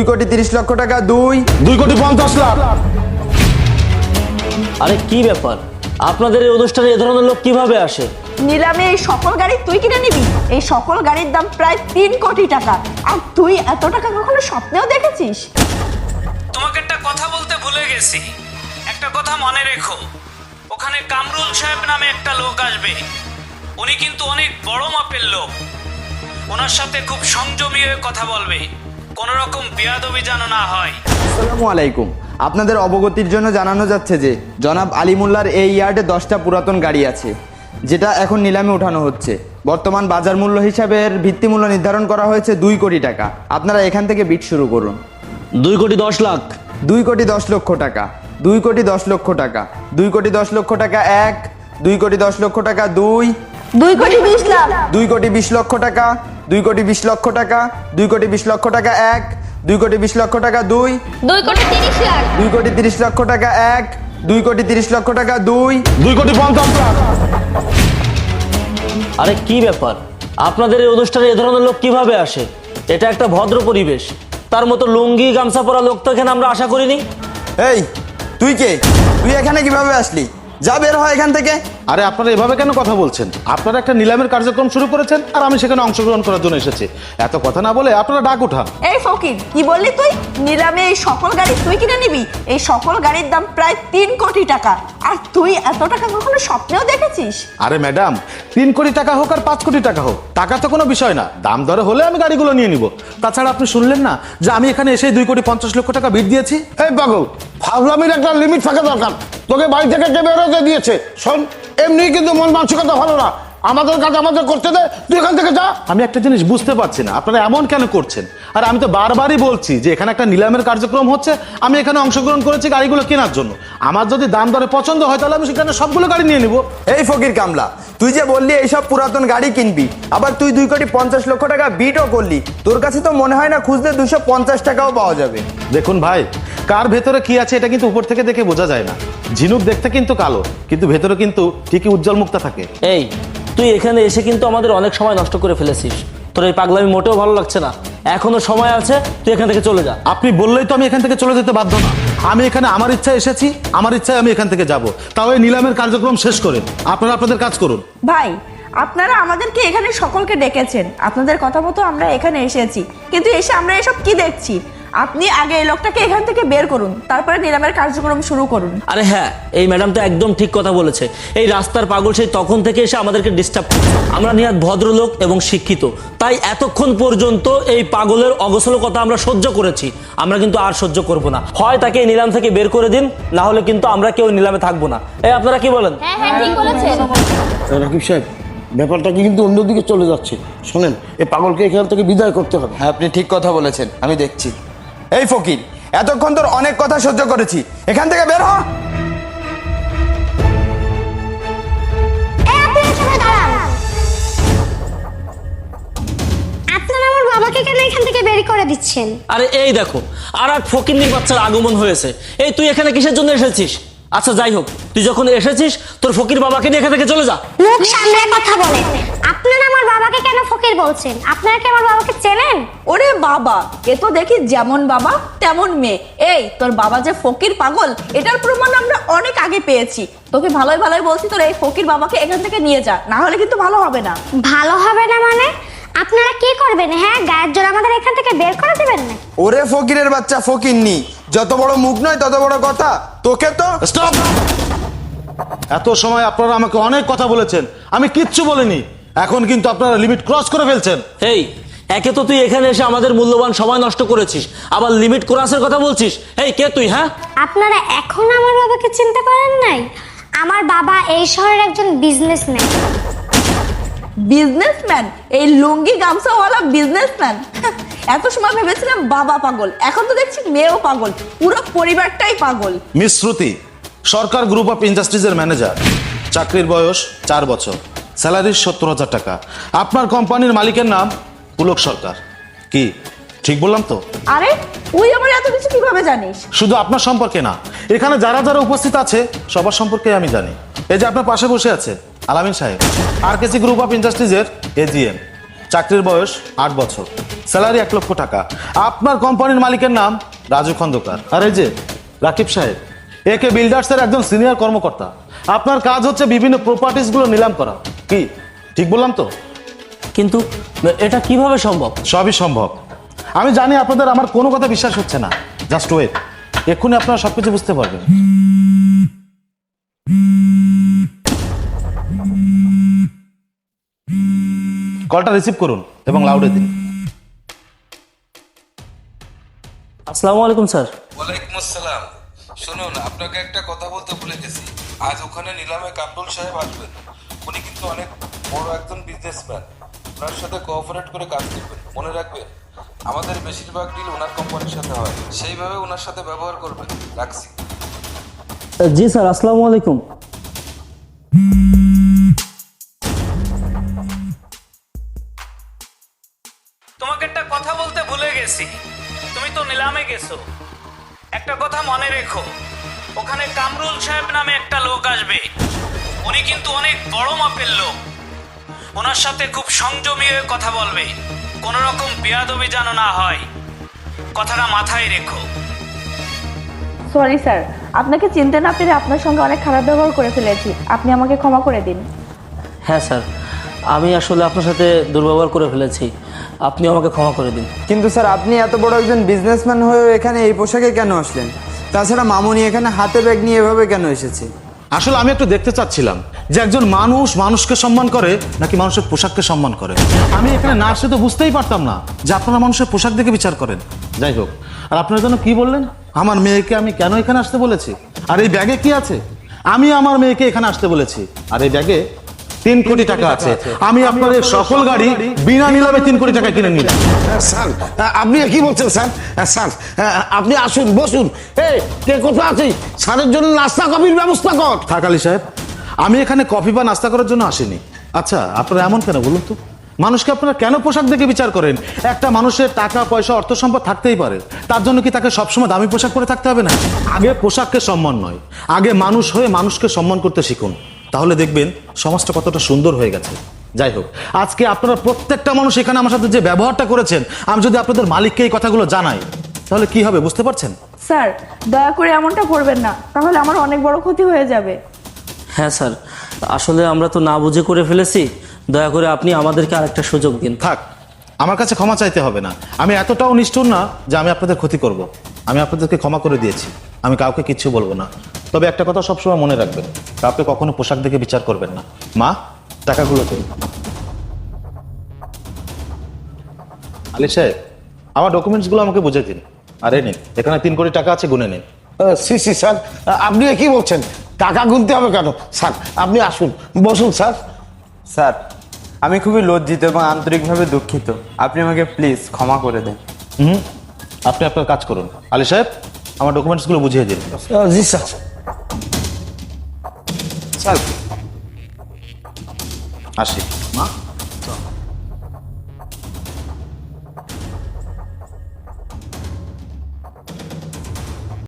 2,30,00,000 টাকা। 2,50,00,000। আরে কি ব্যাপার, আপনাদের এই অনুষ্ঠানে এ ধরনের লোক কিভাবে আসে? নিলামে এই সকল গাড়ি তুই কিনে নিবি? এই সকল গাড়ির দাম প্রায় 3 কোটি টাকা, আর তুই এত টাকা কখনো স্বপ্নেও দেখেছিস? তোমাকে একটা কথা বলতে ভুলে গেছি, একটা কথা মনে রেখো। ওখানে কামরুল সাহেব নামে একটা লোক আসবে, উনি কিন্তু অনেক বড় মাপের লোক। ওনার সাথে খুব সংযমী হয়ে কথা বলবে, কোনো রকম বেয়াদবি যেন না হয়। আসসালামু আলাইকুম। আপনাদের অবগতির জন্য জানানো যাচ্ছে যে জনাব আলিমুল্লার এই ইয়ার্ডে 10টা পুরাতন গাড়ি আছে, যেটা এখন নিলামে উঠানো হচ্ছে। বর্তমান বাজার মূল্য হিসাবে এর ভিত্তিমূল্য নির্ধারণ করা হয়েছে 2 কোটি টাকা। আপনারা এখান থেকে বিট শুরু করুন। 2,10,00,000। 2,10,00,000 টাকা। 2,10,00,000 টাকা। 2,10,00,000 টাকা 1। 2,10,00,000 টাকা 2। 2,20,00,000। 2,20,00,000 টাকা। 2,20,00,000 টাকা। 2,20,00,000 টাকা 1। 2,20,00,000 টাকা 2। 2,30,00,000। 2,30,00,000 টাকা 1। 2,30,00,000 টাকা 2। 2,50,00,000। আরে কি ব্যাপার, আপনাদের এই অনুষ্ঠানে এ ধরনের লোক কিভাবে আসে? এটা একটা ভদ্র পরিবেশ, তার মতো লুঙ্গি গামছা পরা লোক তো এখানে আমরা আশা করিনি। এই তুই কে? তুই এখানে কিভাবে আসলি? যা বের হয় এখান থেকে। আরে আপনারা এভাবে কেন কথা বলছেন? আপনারা একটা নিলামের কার্যক্রম শুরু করেছেন আর আমি সেখানে অংশগ্রহণ করার জন্য এসেছি। এত কথা না বলে আপনারা ডাক উঠান। এই ফকির, কি বললি তুই? নিলামে এই সকল গাড়ি তুই কিনে নিবি? এই সকল গাড়ির দাম প্রায় 3 কোটি টাকা, আর তুই এত টাকা কখনো স্বপ্নেও দেখেছিস? আরে ম্যাডাম, 3 কোটি টাকা হোক আর 5 কোটি টাকা হোক, টাকা তো কোনো বিষয় না। দাম দরে হলে আমি গাড়িগুলো নিয়ে নিব। তাছাড়া আপনি শুনলেন না যে আমি এখানে এসে 2,50,00,000 টাকা বিট দিয়েছি? এই পাগল, ফাজলামির একটা লিমিট থাকা দরকার। তোকে বাড়ি থেকে কে বেরোতে দিয়েছে? শোন, এমনি কিন্তু মন মানসিকতা ভালো না। আমাদের কাজ আমাদের করতে দে, তুই এখান থেকে যা। আমি একটা জিনিস বুঝতে পারছি না, আপনারা এমন কেন করছেন? আর আমি তো বারবারই বলছি যে এখানে একটা নিলামের কার্যক্রম হচ্ছে, আমি এখানে অংশগ্রহণ করেছি গাড়িগুলো কেনার জন্য। আমার যদি দাম দরে পছন্দ হয় তাহলে আমি সেখানে সবগুলো গাড়ি নিয়ে নিব। এই ফকির কামলা, তুই যে বললি এইসব পুরাতন গাড়ি কিনবি, আবার তুই 2,50,00,000 টাকা বিটও করলি। তোর কাছে তো মনে হয় না খুঁজলে 250 টাকাও পাওয়া যাবে? দেখুন ভাই, কার ভেতরে কি আছে এটা কিন্তু উপর থেকে দেখে বোঝা যায় না। ঝিনুক দেখতে কিন্তু কালো, কিন্তু ভেতরে কিন্তু ঠিকই উজ্জ্বল মুক্তা থাকে। এই তুই এখানে এসে কিন্তু আমাদের অনেক সময় নষ্ট করে ফেলেছিস। তোর এই পাগলামি মোটেও ভালো লাগছে না, এখনো সময় আছে, তুই এখান থেকে চলে যা। আপনি বললেই তো আমি এখান থেকে চলে যেতে বাধ্য না। আমি এখানে আমার ইচ্ছায় এসেছি, আমার ইচ্ছায় আমি এখান থেকে যাব। তাও এই নিলামের কার্যক্রম শেষ করেন, আপনারা আপনাদের কাজ করুন। ভাই, আপনারা আমাদেরকে এখানে সকলকে ডেকেছেন, আপনাদের কথা মতো আমরা এখানে এসেছি, কিন্তু এসে আমরা এসব কি দেখছি? আপনি আগে এই লোকটাকে এখান থেকে বের করুন, তারপরে নিলামের কার্যক্রম শুরু করুন। আরে হ্যাঁ, এই ম্যাডাম তো একদম ঠিক কথা বলেছে। এই রাস্তার পাগল সেই তখন থেকে এসে আমাদেরকে ডিস্টার্ব করছে। আমরা নিহাত ভদ্রলোক এবং শিক্ষিত, তাই এতক্ষণ পর্যন্ত এই পাগলের অগোছলতা আমরা সহ্য করেছি। আমরা কিন্তু আর সহ্য করব না। হয় তাকে এই নিলাম থেকে বের করে দিন, না হলে কিন্তু আমরা কেউ নিলামে থাকবো না। এই আপনারা কি বলেন? হ্যাঁ হ্যাঁ, ঠিক বলেছেন। রাকিব সাহেব, ব্যাপারটা কিন্তু অন্যদিকে চলে যাচ্ছে। শোনেন, এই পাগলকে এখান থেকে বিদায় করতে হবে। হ্যাঁ, আপনি ঠিক কথা বলেছেন, আমি দেখছি। এই ফকির, এতক্ষণ তোর অনেক কথা সহ্য করেছি, এখান থেকে বের হ। এই আপনারা সবাই দাঁড়ান। আপনারা আমার বাবাকে কেন এখান থেকে বের করে দিচ্ছেন? আরে এই দেখো, আর এক ফকিন্নির বাচ্চার আগমন হয়েছে। এই তুই এখানে কিসের জন্য এসেছিস? আচ্ছা যাই হোক, তুই যখন এসেছিস তোর ফকির বাবাকে নিয়ে এখান থেকে চলে যা। মুখ সামনে কথা বলেন। আপনারা আমার বাবাকে কেন ফকির বলছেন? আপনারা কি আমার বাবাকে চেনেন? ওরে বাবা, এ তো দেখি যেমন বাবা তেমন মেয়ে। এই তোর বাবা যে ফকির পাগল, এটার প্রমাণ আমরা অনেক আগে পেয়েছি। তোকে ভালোই ভালোই বলছি, তোর এই ফকির বাবাকে এখান থেকে নিয়ে যা, না হলে কিন্তু ভালো হবে না। ভালো হবে না মানে? আপনারা কি করবেন? হ্যাঁ, গায়ের জোর আমাদের এখান থেকে বের করে দিবেন না? ওরে ফকিরের বাচ্চা ফকিরনি, যত বড় মুখ নয় তত বড় কথা। তোকে তো স্টপ! এত সময় আপনারা আমাকে অনেক কথা বলেছেন, আমি কিচ্ছু বলিনি। এখন কিন্তু আপনারা লিমিট ক্রস করে ফেলছেন। এই একে তো তুই এখানে এসে আমাদের মূল্যবান সময় নষ্ট করেছিস, আবার লিমিট ক্রসের কথা বলছিস। এই কে তুই? হ্যাঁ, আপনারা এখন আমার বাবাকে চিনতে পারেন নাই? আমার বাবা এই শহরের একজন বিজনেসম্যান। বিজনেসম্যান? এই লুঙ্গি গামছাওয়ালা বিজনেসম্যান? এত সময় ভেবেছিলাম বাবা পাগল, এখন তো দেখছি মেয়েও পাগল, পুরো পরিবারটাই পাগল। Miss Shruti, Sarkar group of ইন্ডাস্ট্রিজের ম্যানেজার, চাকরির বয়স 4 বছর, স্যালারি 70,000 টাকা। আপনার কোম্পানির মালিকের নাম পুলক সরকার। কি ঠিক বললাম তো? আরে তুই আমার এত কিছু কিভাবে জানিস? শুধু আপনার সম্পর্কে না, এখানে যারা যারা উপস্থিত আছে সবার সম্পর্কে আমি জানি। এই যে আপনার পাশে বসে আছে আলামিন সাহেব, RKC গ্রুপ অফ ইন্ডাস্ট্রিজের AGM। চাকরির বয়স 8 বছর, স্যালারি 1 লক্ষ টাকা। আপনার কোম্পানির মালিকের নাম রাজু খন্দকার। আর এই যে রাকিব সাহেব, একে বিল্ডার্সের একজন সিনিয়র কর্মকর্তা। আপনার কাজ হচ্ছে বিভিন্ন প্রপার্টিসগুলো নিলাম করা। কি ঠিক বললাম তো? কিন্তু এটা কিভাবে সম্ভব? সবই সম্ভব। আমি জানি আপনাদের আমার কোনো কথা বিশ্বাস হচ্ছে না, জাস্ট ওয়েট, এক্ষুনি আপনারা সবকিছু বুঝতে পারবেন। কলটা রিসিভ করুন এবং লাউডে দিন। আসসালামু আলাইকুম স্যার। ওয়ালাইকুম আসসালাম। শুনুন, আপনাকে একটা কথা বলতে ভুলে গেছি। আজ ওখানে নিলামে কামরুল সাহেব আসবেন। উনি কিন্তু অনেক বড় একজন বিজনেসম্যান। ওনার সাথে কোঅপারেট করে কাজ করবেন। মনে রাখবেন, আমাদের বেশিরভাগ ডিল ওনার কোম্পানির সাথে হয়, সেইভাবে ওনার সাথে ব্যবহার করবেন। রাখছি। জি স্যার, আসসালামু আলাইকুম। তোমাকে একটা কথা বলতে ভুলে গেছি। তুমি তো নিলামে গেছো, একটা কথা মনে রেখো, ওখানে কামরুল সাহেব নামে একটা লোক আসবে। উনি কিন্তু অনেক বড় মাপের লোক। ওনার সাথে খুব সংযমী হয়ে কথা বলবে, কোনো রকম বেয়াদবি যেন না হয়। কথাটা মাথায় রেখো। সরি স্যার, আপনাকে চিনতে না পেরে আপনার সঙ্গে অনেক খারাপ ব্যবহার করে ফেলেছি। আপনি আমাকে ক্ষমা করে দিন। হ্যাঁ স্যার, আমি আসলে আপনার সাথে দুর্ব্যবহার করে ফেলেছি, আপনি আমাকে ক্ষমা করে দিন। কিন্তু স্যার, আপনি এত বড় একজন বিজনেসম্যান হয়েও এখানে এই পোশাকে কেন আসলেন? তাছাড়া মামুনি এখানে হাতে ব্যাগ নিয়ে এভাবে কেন এসেছে? আসলে আমি একটু দেখতে চাচ্ছিলাম যে একজন মানুষ মানুষকে সম্মান করে নাকি মানুষের পোশাককে সম্মান করে। আমি এখানে না আসলে তো বুঝতেই পারতাম না যে আপনারা মানুষের পোশাক দেখে বিচার করেন। যাই হোক, আর আপনারা যেন কি বললেন, আমার মেয়েকে আমি কেন এখানে আসতে বলেছি? আর এই ব্যাগে কি আছে? আমি আমার মেয়েকে এখানে আসতে বলেছি, আর এই ব্যাগে 3 কোটি টাকা আছে। আমি আপনাদের সকল গাড়ি বিনা নিলামে 3 কোটি টাকা কিনে নিলাম। স্যার, আপনি কি বলছেন স্যার? স্যার, আপনি আসুন, বসুন। এই কে কোথায় আছিস? স্যারের জন্য নাস্তা কফির ব্যবস্থা কর। থাক আলী সাহেব, আমি এখানে কফি বা নাস্তা করার জন্য আসিনি। আচ্ছা, আপনারা এমন কেন বলুন তো? মানুষকে আপনারা কেন পোশাক দেখে বিচার করেন? একটা মানুষের টাকা পয়সা অর্থ সম্পদ থাকতেই পারে, তার জন্য কি তাকে সবসময় দামি পোশাক পরে থাকতে হবে না? আগে পোশাককে সম্মান নয়, আগে মানুষ হয়ে মানুষকে সম্মান করতে শিখুন, তাহলে দেখবেন সমাজটা কতটা সুন্দর হয়ে গেছে। যাই হোক, আজকে আপনারা প্রত্যেকটা মানুষ এখানে আমার সাথে যে ব্যবহারটা করেছেন, আমি যদি আপনাদের মালিককে এই কথাগুলো জানাই তাহলে কি হবে বুঝতে পারছেন? স্যার, দয়া করে এমনটা করবেন না, তাহলে আমার অনেক বড় ক্ষতি হয়ে যাবে। হ্যাঁ স্যার, আসলে আমরা তো না বুঝে করে ফেলেছি, দয়া করে আপনি আমাদেরকে আরেকটা সুযোগ দিন। থাক, আমার কাছে ক্ষমা চাইতে হবে না। আমি এতটাও নিষ্ঠুর না যে আমি আপনাদের ক্ষতি করব। আমি আপনাদেরকে ক্ষমা করে দিয়েছি, আমি কাউকে কিচ্ছু বলবো না। তবে একটা কথা সবসময় মনে রাখবেন, কাউকে কখনো পোশাক দেখে বিচার করবেন না। মা, টাকাগুলো দিন। আলী সাহেব, আমার ডকুমেন্টসগুলো আমাকে বুঝে দিন। আর এই নিন, এখানে 3 কোটি টাকা আছে, গুনে নিন। সি স্যার, আপনি কি বলছেন? টাকা গুনতে হবে কেন? স্যার, আপনি আসুন, বসুন স্যার। স্যার, আমি খুবই লজ্জিত এবং আন্তরিকভাবে দুঃখিত। আপনি আমাকে প্লিজ ক্ষমা করে দেন। আপনি আপনার কাজ করুন। আলী সাহেব, আমার ডকুমেন্টসগুলো বুঝিয়ে দিন। জি স্যার। স্যার, আসি। মা,